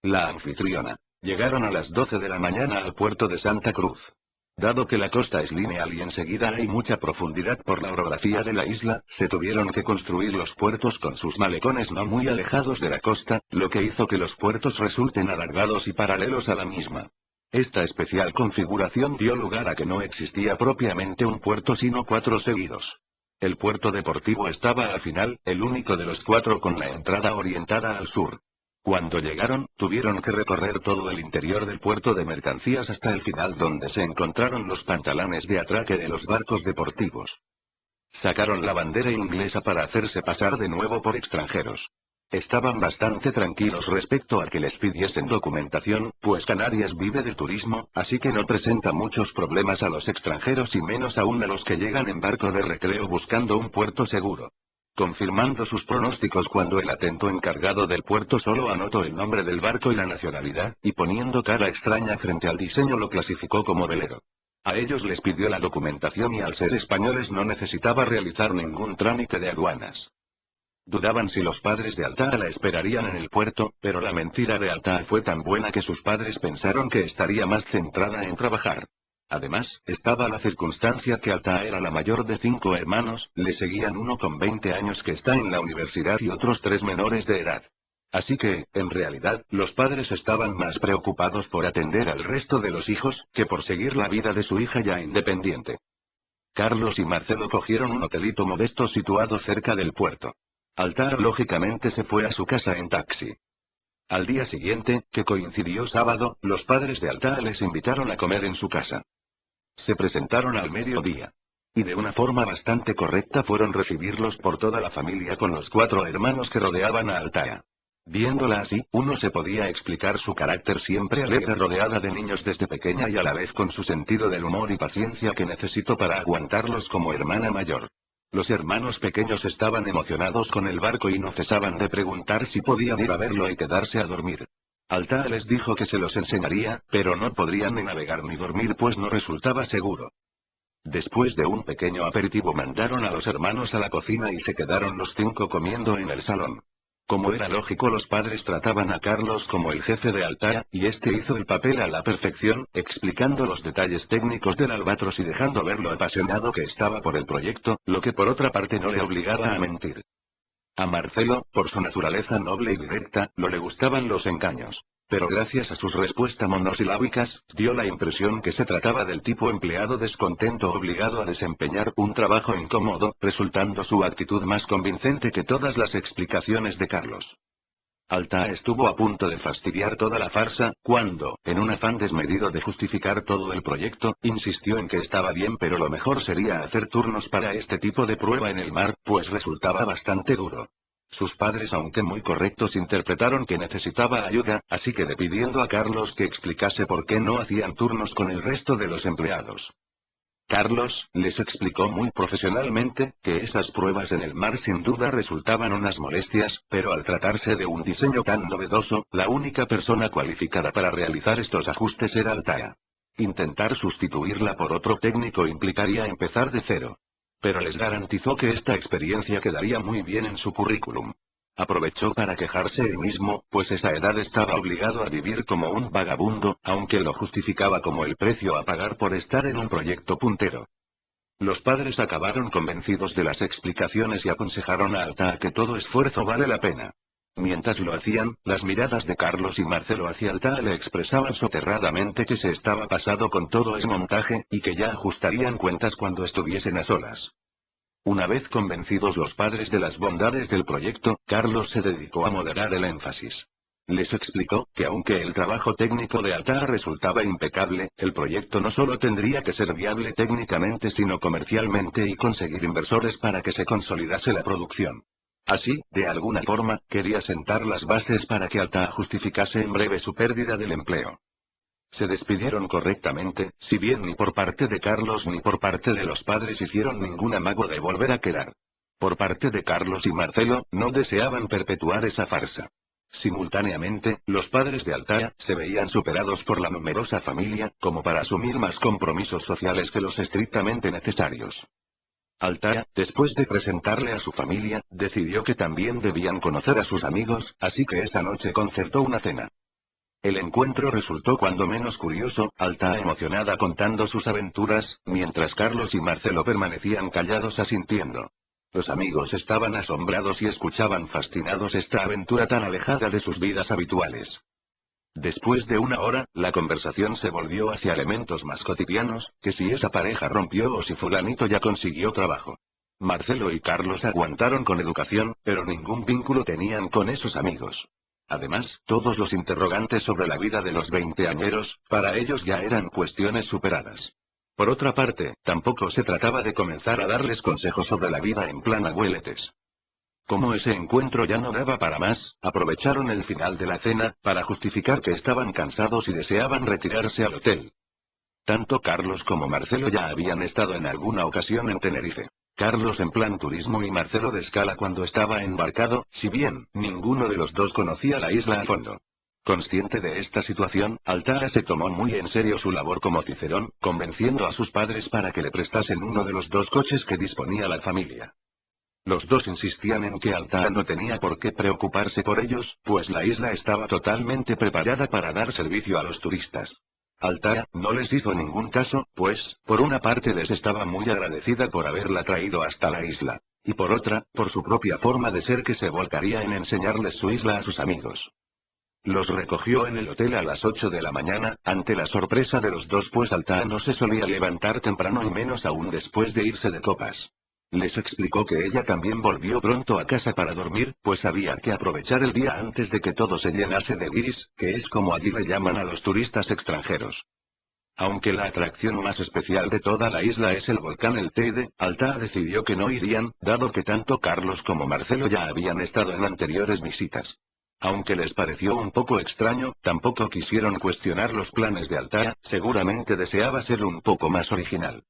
La anfitriona. Llegaron a las 12 de la mañana al puerto de Santa Cruz. Dado que la costa es lineal y enseguida hay mucha profundidad por la orografía de la isla, se tuvieron que construir los puertos con sus malecones no muy alejados de la costa, lo que hizo que los puertos resulten alargados y paralelos a la misma. Esta especial configuración dio lugar a que no existía propiamente un puerto sino 4 seguidos. El puerto deportivo estaba al final, el único de los 4 con la entrada orientada al sur. Cuando llegaron, tuvieron que recorrer todo el interior del puerto de mercancías hasta el final donde se encontraron los pantalanes de atraque de los barcos deportivos. Sacaron la bandera inglesa para hacerse pasar de nuevo por extranjeros. Estaban bastante tranquilos respecto a que les pidiesen documentación, pues Canarias vive del turismo, así que no presenta muchos problemas a los extranjeros y menos aún a los que llegan en barco de recreo buscando un puerto seguro. Confirmando sus pronósticos cuando el atento encargado del puerto solo anotó el nombre del barco y la nacionalidad, y poniendo cara extraña frente al diseño lo clasificó como velero. A ellos les pidió la documentación y al ser españoles no necesitaba realizar ningún trámite de aduanas. Dudaban si los padres de Altaa la esperarían en el puerto, pero la mentira de Altaa fue tan buena que sus padres pensaron que estaría más centrada en trabajar. Además, estaba la circunstancia que Altaa era la mayor de 5 hermanos, le seguían uno con 20 años que está en la universidad y otros 3 menores de edad. Así que, en realidad, los padres estaban más preocupados por atender al resto de los hijos, que por seguir la vida de su hija ya independiente. Carlos y Marcelo cogieron un hotelito modesto situado cerca del puerto. Altaa lógicamente se fue a su casa en taxi. Al día siguiente, que coincidió sábado, los padres de Altaa les invitaron a comer en su casa. Se presentaron al mediodía. Y de una forma bastante correcta fueron recibirlos por toda la familia con los 4 hermanos que rodeaban a Altaa. Viéndola así, uno se podía explicar su carácter siempre alegre rodeada de niños desde pequeña y a la vez con su sentido del humor y paciencia que necesitó para aguantarlos como hermana mayor. Los hermanos pequeños estaban emocionados con el barco y no cesaban de preguntar si podían ir a verlo y quedarse a dormir. Altaa les dijo que se los enseñaría, pero no podrían ni navegar ni dormir pues no resultaba seguro. Después de un pequeño aperitivo mandaron a los hermanos a la cocina y se quedaron los 5 comiendo en el salón. Como era lógico, los padres trataban a Carlos como el jefe de Altaa, y este hizo el papel a la perfección, explicando los detalles técnicos del Albatros y dejando ver lo apasionado que estaba por el proyecto, lo que por otra parte no le obligaba a mentir. A Marcelo, por su naturaleza noble y directa, no le gustaban los engaños. Pero gracias a sus respuestas monosilábicas, dio la impresión que se trataba del tipo empleado descontento obligado a desempeñar un trabajo incómodo, resultando su actitud más convincente que todas las explicaciones de Carlos. Altaa estuvo a punto de fastidiar toda la farsa, cuando, en un afán desmedido de justificar todo el proyecto, insistió en que estaba bien pero lo mejor sería hacer turnos para este tipo de prueba en el mar, pues resultaba bastante duro. Sus padres, aunque muy correctos, interpretaron que necesitaba ayuda, así que pidiendo a Carlos que explicase por qué no hacían turnos con el resto de los empleados. Carlos, les explicó muy profesionalmente, que esas pruebas en el mar sin duda resultaban unas molestias, pero al tratarse de un diseño tan novedoso, la única persona cualificada para realizar estos ajustes era Altaa. Intentar sustituirla por otro técnico implicaría empezar de cero. Pero les garantizó que esta experiencia quedaría muy bien en su currículum. Aprovechó para quejarse él mismo, pues a esa edad estaba obligado a vivir como un vagabundo, aunque lo justificaba como el precio a pagar por estar en un proyecto puntero. Los padres acabaron convencidos de las explicaciones y aconsejaron a Altaa que todo esfuerzo vale la pena. Mientras lo hacían, las miradas de Carlos y Marcelo hacia Altaa le expresaban soterradamente que se estaba pasado con todo ese montaje, y que ya ajustarían cuentas cuando estuviesen a solas. Una vez convencidos los padres de las bondades del proyecto, Carlos se dedicó a moderar el énfasis. Les explicó que aunque el trabajo técnico de Altaa resultaba impecable, el proyecto no solo tendría que ser viable técnicamente sino comercialmente y conseguir inversores para que se consolidase la producción. Así, de alguna forma, quería sentar las bases para que Altaa justificase en breve su pérdida del empleo. Se despidieron correctamente, si bien ni por parte de Carlos ni por parte de los padres hicieron ningún amago de volver a quedar. Por parte de Carlos y Marcelo, no deseaban perpetuar esa farsa. Simultáneamente, los padres de Altaa se veían superados por la numerosa familia, como para asumir más compromisos sociales que los estrictamente necesarios. Altaa, después de presentarle a su familia, decidió que también debían conocer a sus amigos, así que esa noche concertó una cena. El encuentro resultó cuando menos curioso, Altaa emocionada contando sus aventuras, mientras Carlos y Marcelo permanecían callados asintiendo. Los amigos estaban asombrados y escuchaban fascinados esta aventura tan alejada de sus vidas habituales. Después de una hora, la conversación se volvió hacia elementos más cotidianos, que si esa pareja rompió o si fulanito ya consiguió trabajo. Marcelo y Carlos aguantaron con educación, pero ningún vínculo tenían con esos amigos. Además, todos los interrogantes sobre la vida de los veinteañeros, para ellos ya eran cuestiones superadas. Por otra parte, tampoco se trataba de comenzar a darles consejos sobre la vida en plan abueletes. Como ese encuentro ya no daba para más, aprovecharon el final de la cena, para justificar que estaban cansados y deseaban retirarse al hotel. Tanto Carlos como Marcelo ya habían estado en alguna ocasión en Tenerife. Carlos en plan turismo y Marcelo de escala cuando estaba embarcado, si bien, ninguno de los dos conocía la isla a fondo. Consciente de esta situación, Altaa se tomó muy en serio su labor como cicerón, convenciendo a sus padres para que le prestasen uno de los dos coches que disponía la familia. Los dos insistían en que Altaa no tenía por qué preocuparse por ellos, pues la isla estaba totalmente preparada para dar servicio a los turistas. Altaa no les hizo ningún caso, pues, por una parte les estaba muy agradecida por haberla traído hasta la isla, y por otra, por su propia forma de ser que se volcaría en enseñarles su isla a sus amigos. Los recogió en el hotel a las 8 de la mañana, ante la sorpresa de los dos pues Altaa no se solía levantar temprano y menos aún después de irse de copas. Les explicó que ella también volvió pronto a casa para dormir, pues había que aprovechar el día antes de que todo se llenase de guiris, que es como allí le llaman a los turistas extranjeros. Aunque la atracción más especial de toda la isla es el volcán El Teide, Altaa decidió que no irían, dado que tanto Carlos como Marcelo ya habían estado en anteriores visitas. Aunque les pareció un poco extraño, tampoco quisieron cuestionar los planes de Altaa, seguramente deseaba ser un poco más original.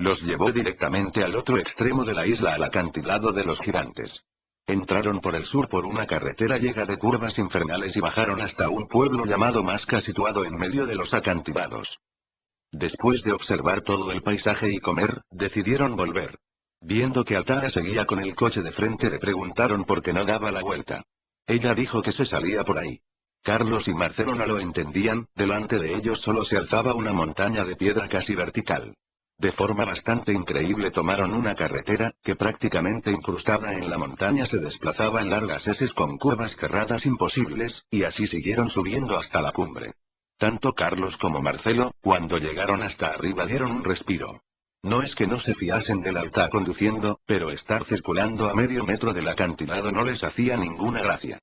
Los llevó directamente al otro extremo de la isla al acantilado de los gigantes. Entraron por el sur por una carretera llena de curvas infernales y bajaron hasta un pueblo llamado Masca situado en medio de los acantilados. Después de observar todo el paisaje y comer, decidieron volver. Viendo que Altaa seguía con el coche de frente le preguntaron por qué no daba la vuelta. Ella dijo que se salía por ahí. Carlos y Marcelo no lo entendían, delante de ellos solo se alzaba una montaña de piedra casi vertical. De forma bastante increíble tomaron una carretera, que prácticamente incrustada en la montaña se desplazaba en largas eses con curvas cerradas imposibles, y así siguieron subiendo hasta la cumbre. Tanto Carlos como Marcelo, cuando llegaron hasta arriba dieron un respiro. No es que no se fiasen del Altaa conduciendo, pero estar circulando a medio metro del acantilado no les hacía ninguna gracia.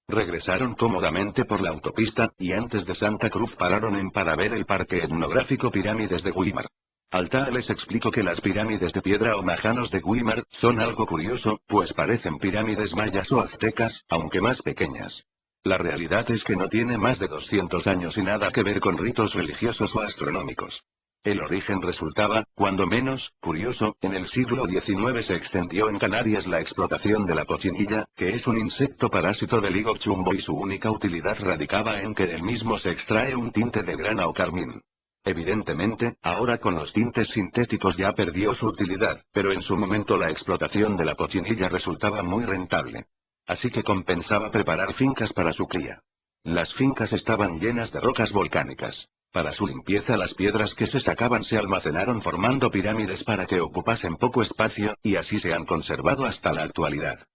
Regresaron cómodamente por la autopista, y antes de Santa Cruz pararon para ver el parque etnográfico Pirámides de Güímar. Altaa les explicó que las pirámides de piedra o majanos de Güímar son algo curioso, pues parecen pirámides mayas o aztecas, aunque más pequeñas. La realidad es que no tiene más de 200 años y nada que ver con ritos religiosos o astronómicos. El origen resultaba, cuando menos, curioso. En el siglo XIX se extendió en Canarias la explotación de la cochinilla, que es un insecto parásito del higo chumbo y su única utilidad radicaba en que del mismo se extrae un tinte de grana o carmín. Evidentemente, ahora con los tintes sintéticos ya perdió su utilidad, pero en su momento la explotación de la cochinilla resultaba muy rentable. Así que compensaba preparar fincas para su cría. Las fincas estaban llenas de rocas volcánicas. Para su limpieza las piedras que se sacaban se almacenaron formando pirámides para que ocupasen poco espacio, y así se han conservado hasta la actualidad.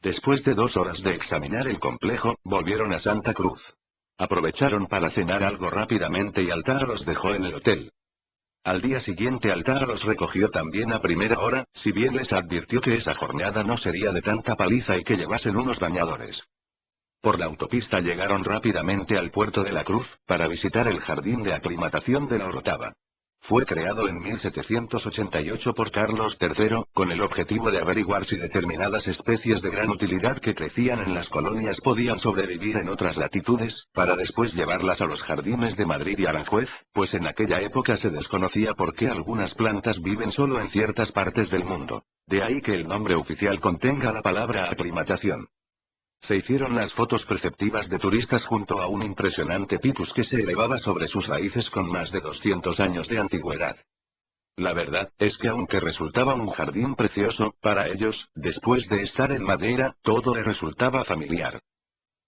Después de 2 horas de examinar el complejo, volvieron a Santa Cruz. Aprovecharon para cenar algo rápidamente y Altaa los dejó en el hotel. Al día siguiente Altaa los recogió también a primera hora, si bien les advirtió que esa jornada no sería de tanta paliza y que llevasen unos bañadores. Por la autopista llegaron rápidamente al puerto de la Cruz, para visitar el jardín de aclimatación de la Orotava. Fue creado en 1788 por Carlos III, con el objetivo de averiguar si determinadas especies de gran utilidad que crecían en las colonias podían sobrevivir en otras latitudes, para después llevarlas a los jardines de Madrid y Aranjuez, pues en aquella época se desconocía por qué algunas plantas viven solo en ciertas partes del mundo. De ahí que el nombre oficial contenga la palabra aclimatación. Se hicieron las fotos preceptivas de turistas junto a un impresionante picus que se elevaba sobre sus raíces con más de 200 años de antigüedad. La verdad es que aunque resultaba un jardín precioso, para ellos, después de estar en Madeira, todo les resultaba familiar.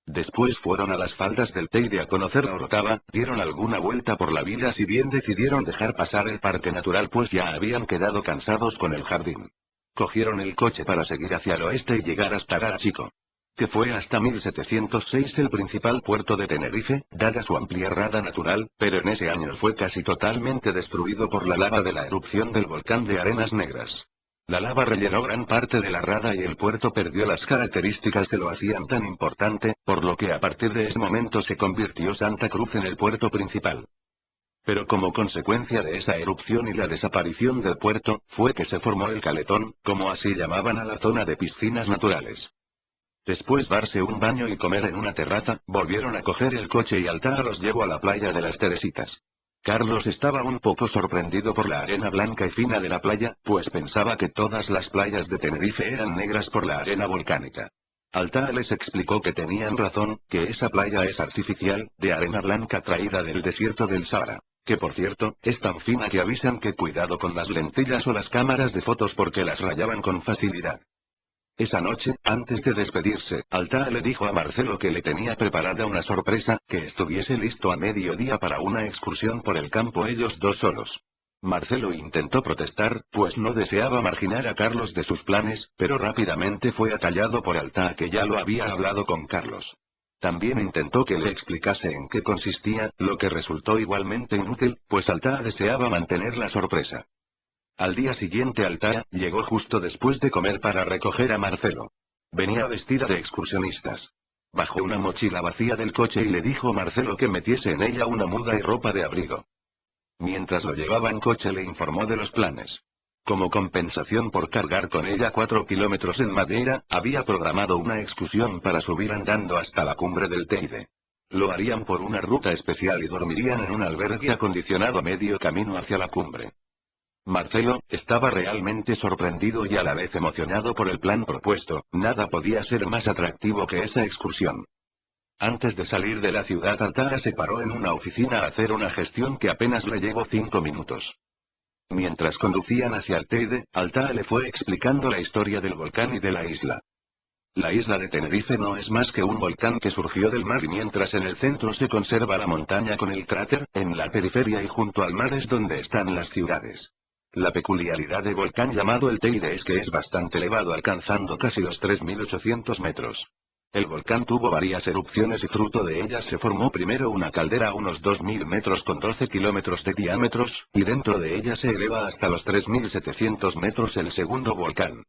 Después fueron a las faldas del Teide a conocer a Orotava, dieron alguna vuelta por la villa si bien decidieron dejar pasar el parque natural pues ya habían quedado cansados con el jardín. Cogieron el coche para seguir hacia el oeste y llegar hasta Garachico, que fue hasta 1706 el principal puerto de Tenerife, dada su amplia rada natural, pero en ese año fue casi totalmente destruido por la lava de la erupción del volcán de Arenas Negras. La lava rellenó gran parte de la rada y el puerto perdió las características que lo hacían tan importante, por lo que a partir de ese momento se convirtió Santa Cruz en el puerto principal. Pero como consecuencia de esa erupción y la desaparición del puerto, fue que se formó el Caletón, como así llamaban a la zona de piscinas naturales. Después darse un baño y comer en una terraza, volvieron a coger el coche y Altha los llevó a la playa de las Teresitas. Carlos estaba un poco sorprendido por la arena blanca y fina de la playa, pues pensaba que todas las playas de Tenerife eran negras por la arena volcánica. Altha les explicó que tenían razón, que esa playa es artificial, de arena blanca traída del desierto del Sahara, que por cierto, es tan fina que avisan que cuidado con las lentillas o las cámaras de fotos porque las rayaban con facilidad. Esa noche, antes de despedirse, Altha le dijo a Marcelo que le tenía preparada una sorpresa, que estuviese listo a mediodía para una excursión por el campo ellos dos solos. Marcelo intentó protestar, pues no deseaba marginar a Carlos de sus planes, pero rápidamente fue acallado por Altha que ya lo había hablado con Carlos. También intentó que le explicase en qué consistía, lo que resultó igualmente inútil, pues Altha deseaba mantener la sorpresa. Al día siguiente Altha llegó justo después de comer para recoger a Marcelo. Venía vestida de excursionistas. Bajó una mochila vacía del coche y le dijo a Marcelo que metiese en ella una muda y ropa de abrigo. Mientras lo llevaba en coche le informó de los planes. Como compensación por cargar con ella 4 kilómetros en madera, había programado una excursión para subir andando hasta la cumbre del Teide. Lo harían por una ruta especial y dormirían en un albergue acondicionado a medio camino hacia la cumbre. Marcelo estaba realmente sorprendido y a la vez emocionado por el plan propuesto, nada podía ser más atractivo que esa excursión. Antes de salir de la ciudad Altha se paró en una oficina a hacer una gestión que apenas le llevó 5 minutos. Mientras conducían hacia el Teide, Altha le fue explicando la historia del volcán y de la isla. La isla de Tenerife no es más que un volcán que surgió del mar y mientras en el centro se conserva la montaña con el cráter, en la periferia y junto al mar es donde están las ciudades. La peculiaridad del volcán llamado el Teide es que es bastante elevado alcanzando casi los 3.800 metros. El volcán tuvo varias erupciones y fruto de ellas se formó primero una caldera a unos 2.000 metros con 12 kilómetros de diámetros, y dentro de ella se eleva hasta los 3.700 metros el segundo volcán.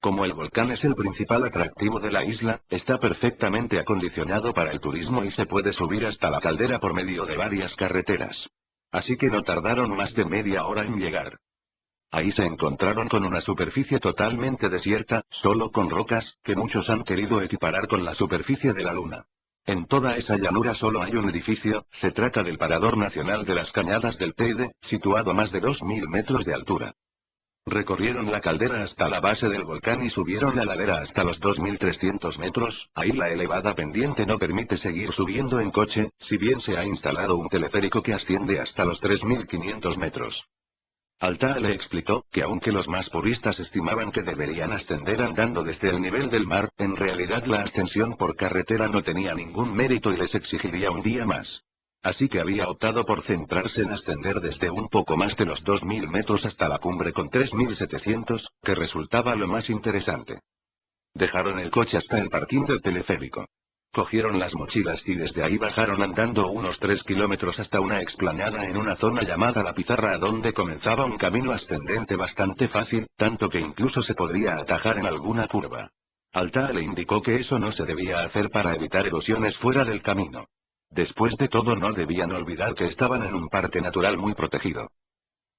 Como el volcán es el principal atractivo de la isla, está perfectamente acondicionado para el turismo y se puede subir hasta la caldera por medio de varias carreteras. Así que no tardaron más de media hora en llegar. Ahí se encontraron con una superficie totalmente desierta, solo con rocas, que muchos han querido equiparar con la superficie de la Luna. En toda esa llanura solo hay un edificio, se trata del Parador Nacional de las Cañadas del Teide, situado a más de 2.000 metros de altura. Recorrieron la caldera hasta la base del volcán y subieron la ladera hasta los 2.300 metros, ahí la elevada pendiente no permite seguir subiendo en coche, si bien se ha instalado un teleférico que asciende hasta los 3.500 metros. Altha le explicó que aunque los más puristas estimaban que deberían ascender andando desde el nivel del mar, en realidad la ascensión por carretera no tenía ningún mérito y les exigiría un día más. Así que había optado por centrarse en ascender desde un poco más de los 2.000 metros hasta la cumbre con 3.700, que resultaba lo más interesante. Dejaron el coche hasta el parking del teleférico. Cogieron las mochilas y desde ahí bajaron andando unos 3 kilómetros hasta una explanada en una zona llamada La Pizarra a donde comenzaba un camino ascendente bastante fácil, tanto que incluso se podría atajar en alguna curva. Altha le indicó que eso no se debía hacer para evitar erosiones fuera del camino. Después de todo no debían olvidar que estaban en un parque natural muy protegido.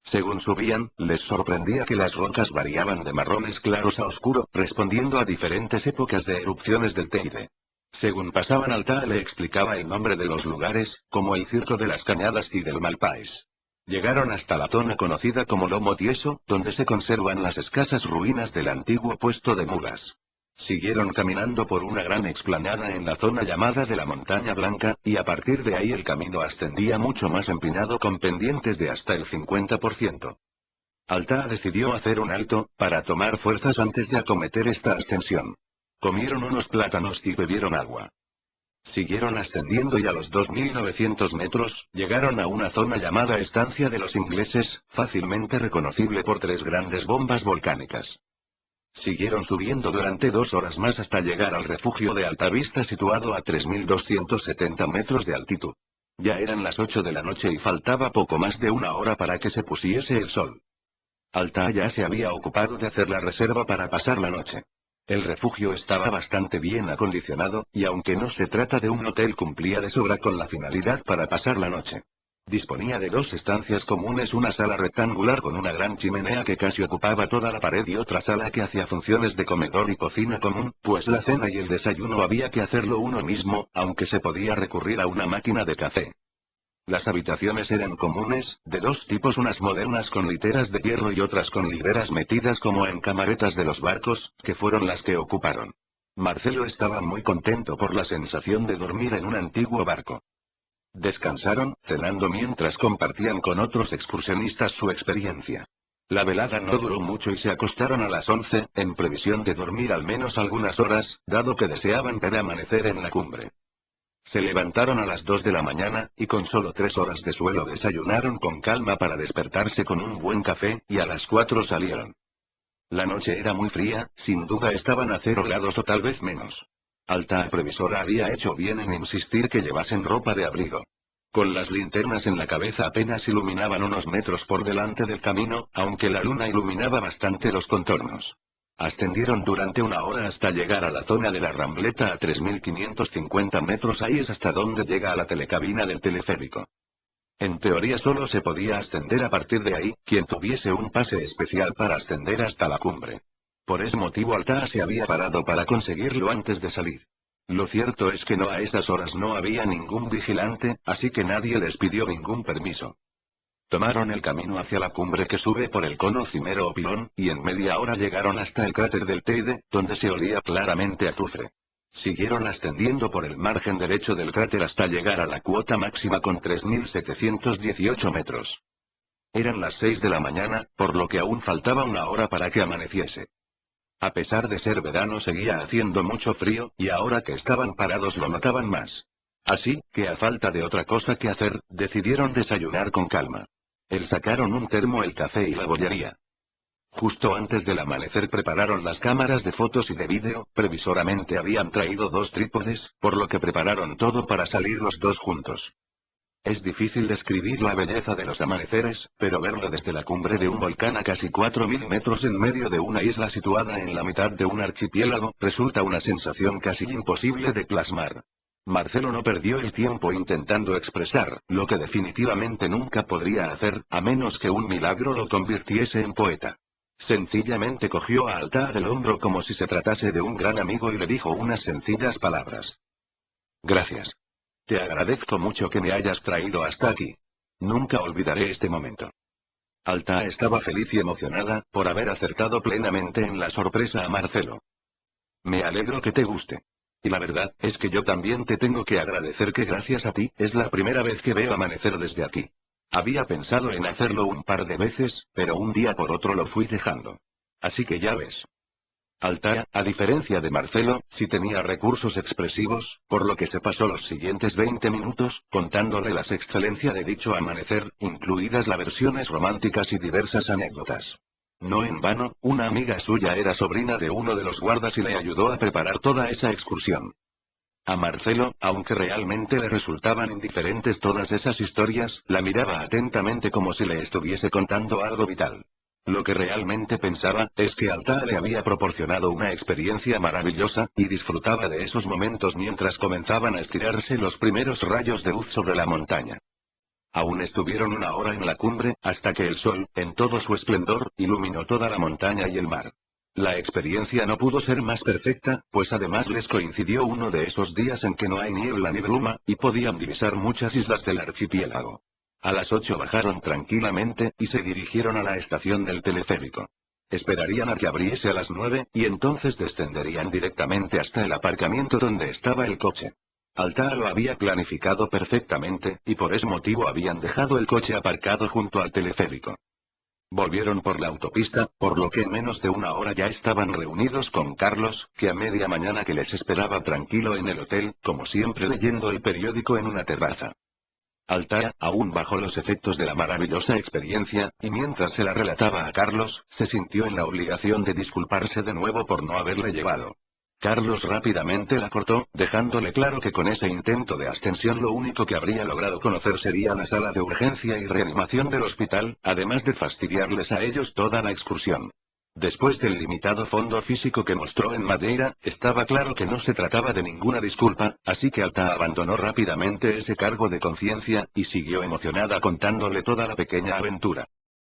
Según subían, les sorprendía que las rocas variaban de marrones claros a oscuro, respondiendo a diferentes épocas de erupciones del Teide. Según pasaban Altha le explicaba el nombre de los lugares, como el Circo de las Cañadas y del Malpais. Llegaron hasta la zona conocida como Lomo Tieso, donde se conservan las escasas ruinas del antiguo puesto de mulas. Siguieron caminando por una gran explanada en la zona llamada de la Montaña Blanca, y a partir de ahí el camino ascendía mucho más empinado con pendientes de hasta el 50%. Altha decidió hacer un alto, para tomar fuerzas antes de acometer esta ascensión. Comieron unos plátanos y bebieron agua. Siguieron ascendiendo y a los 2.900 metros, llegaron a una zona llamada Estancia de los Ingleses, fácilmente reconocible por 3 grandes bombas volcánicas. Siguieron subiendo durante 2 horas más hasta llegar al refugio de Altavista situado a 3.270 metros de altitud. Ya eran las 8 de la noche y faltaba poco más de 1 hora para que se pusiese el sol. Alta ya se había ocupado de hacer la reserva para pasar la noche. El refugio estaba bastante bien acondicionado, y aunque no se trata de un hotel cumplía de sobra con la finalidad para pasar la noche. Disponía de 2 estancias comunes, una sala rectangular con una gran chimenea que casi ocupaba toda la pared y otra sala que hacía funciones de comedor y cocina común, pues la cena y el desayuno había que hacerlo uno mismo, aunque se podía recurrir a una máquina de café. Las habitaciones eran comunes, de 2 tipos, unas modernas con literas de hierro y otras con literas metidas como en camaretas de los barcos, que fueron las que ocuparon. Marcelo estaba muy contento por la sensación de dormir en un antiguo barco. Descansaron, cenando mientras compartían con otros excursionistas su experiencia. La velada no duró mucho y se acostaron a las 11, en previsión de dormir al menos algunas horas, dado que deseaban ver amanecer en la cumbre. Se levantaron a las 2 de la mañana, y con solo 3 horas de suelo desayunaron con calma para despertarse con un buen café, y a las 4 salieron. La noche era muy fría, sin duda estaban a 0 grados o tal vez menos. Alta previsora había hecho bien en insistir que llevasen ropa de abrigo. Con las linternas en la cabeza apenas iluminaban unos metros por delante del camino, aunque la luna iluminaba bastante los contornos. Ascendieron durante 1 hora hasta llegar a la zona de la Rambleta a 3.550 metros. Ahí es hasta donde llega a la telecabina del teleférico. En teoría solo se podía ascender a partir de ahí, quien tuviese un pase especial para ascender hasta la cumbre. Por ese motivo Alta se había parado para conseguirlo antes de salir. Lo cierto es que a esas horas no había ningún vigilante, así que nadie les pidió ningún permiso. Tomaron el camino hacia la cumbre que sube por el cono cimero o pilón, y en media hora llegaron hasta el cráter del Teide, donde se olía claramente a azufre. Siguieron ascendiendo por el margen derecho del cráter hasta llegar a la cuota máxima con 3.718 metros. Eran las 6 de la mañana, por lo que aún faltaba 1 hora para que amaneciese. A pesar de ser verano seguía haciendo mucho frío, y ahora que estaban parados lo notaban más. Así, que a falta de otra cosa que hacer, decidieron desayunar con calma. Sacaron un termo, el café y la bollería. Justo antes del amanecer prepararon las cámaras de fotos y de vídeo, previsoramente habían traído 2 trípodes, por lo que prepararon todo para salir los 2 juntos. Es difícil describir la belleza de los amaneceres, pero verlo desde la cumbre de un volcán a casi 4.000 metros en medio de una isla situada en la mitad de un archipiélago, resulta una sensación casi imposible de plasmar. Marcelo no perdió el tiempo intentando expresar, lo que definitivamente nunca podría hacer, a menos que un milagro lo convirtiese en poeta. Sencillamente cogió a Alta del hombro como si se tratase de un gran amigo y le dijo unas sencillas palabras. Gracias. Te agradezco mucho que me hayas traído hasta aquí. Nunca olvidaré este momento. Alta estaba feliz y emocionada, por haber acertado plenamente en la sorpresa a Marcelo. Me alegro que te guste. Y la verdad, es que yo también te tengo que agradecer que gracias a ti, es la primera vez que veo amanecer desde aquí. Había pensado en hacerlo un par de veces, pero un día por otro lo fui dejando. Así que ya ves. Alta, a diferencia de Marcelo, sí tenía recursos expresivos, por lo que se pasó los siguientes 20 minutos, contándole las excelencias de dicho amanecer, incluidas las versiones románticas y diversas anécdotas. No en vano, una amiga suya era sobrina de uno de los guardas y le ayudó a preparar toda esa excursión. A Marcelo, aunque realmente le resultaban indiferentes todas esas historias, la miraba atentamente como si le estuviese contando algo vital. Lo que realmente pensaba, es que Alta le había proporcionado una experiencia maravillosa, y disfrutaba de esos momentos mientras comenzaban a estirarse los primeros rayos de luz sobre la montaña. Aún estuvieron 1 hora en la cumbre, hasta que el sol, en todo su esplendor, iluminó toda la montaña y el mar. La experiencia no pudo ser más perfecta, pues además les coincidió uno de esos días en que no hay niebla ni bruma, y podían divisar muchas islas del archipiélago. A las 8 bajaron tranquilamente, y se dirigieron a la estación del teleférico. Esperarían a que abriese a las 9, y entonces descenderían directamente hasta el aparcamiento donde estaba el coche. Alta lo había planificado perfectamente, y por ese motivo habían dejado el coche aparcado junto al teleférico. Volvieron por la autopista, por lo que en menos de una hora ya estaban reunidos con Carlos, que a media mañana que les esperaba tranquilo en el hotel, como siempre leyendo el periódico en una terraza. Altara, aún bajo los efectos de la maravillosa experiencia, y mientras se la relataba a Carlos, se sintió en la obligación de disculparse de nuevo por no haberle llevado. Carlos rápidamente la cortó, dejándole claro que con ese intento de ascensión lo único que habría logrado conocer sería la sala de urgencia y reanimación del hospital, además de fastidiarles a ellos toda la excursión. Después del limitado fondo físico que mostró en Madeira, estaba claro que no se trataba de ninguna disculpa, así que Alta abandonó rápidamente ese cargo de conciencia, y siguió emocionada contándole toda la pequeña aventura.